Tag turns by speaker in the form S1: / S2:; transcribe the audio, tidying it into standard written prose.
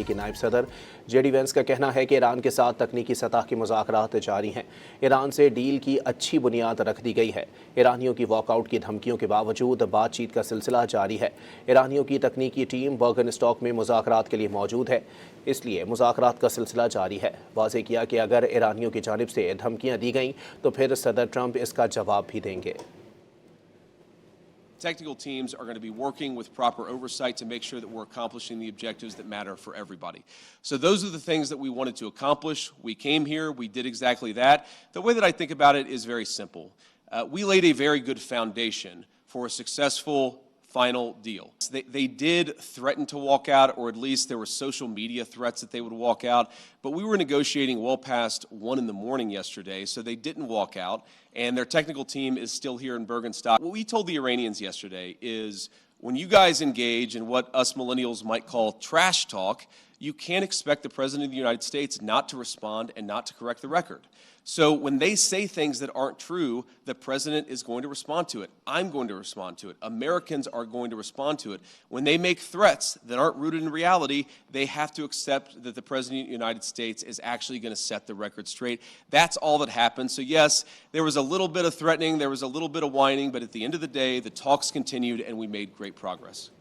S1: की नायब सदर जेडी वेंस का कहना है कि ईरान के साथ तकनीकी सतह के मुज़ाकरात जारी हैं। ईरान से डील की अच्छी बुनियाद रख दी गई है। ईरानियों की वॉकआउट की धमकियों के बावजूद बातचीत का सिलसिला जारी है। ईरानियों की तकनीकी टीम बर्गन स्टॉक में मुज़ाकरात के लिए मौजूद है, इसलिए मुज़ाकरात का सिलसिला जारी है। वाज़ेह किया कि अगर ईरानियों की जानिब से धमकियाँ दी गईं तो फिर सदर ट्रंप इसका जवाब भी देंगे।
S2: Technical teams are going to be working with proper oversight to make sure that we're accomplishing the objectives that matter for everybody. So those are the things that we wanted to accomplish. We came here, we did exactly that. The way that I think about it is very simple. We laid a very good foundation for a successful final deal. They did threaten to walk out, or at least there were social media threats that they would walk out, but we were negotiating well past 1 in the morning yesterday, so they didn't walk out, and their technical team is still here in Bergenstock. What we told the Iranians yesterday is, when you guys engage in what us millennials might call trash talk, you can't expect the President of the United States not to respond and not to correct the record. So when they say things that aren't true, the President is going to respond to it. I'm going to respond to it. Americans are going to respond to it. When they make threats that aren't rooted in reality, they have to accept that the President of the United States is actually going to set the record straight. That's all that happened. So yes, there was a little bit of threatening, there was a little bit of whining, but at the end of the day, the talks continued and we made great progress.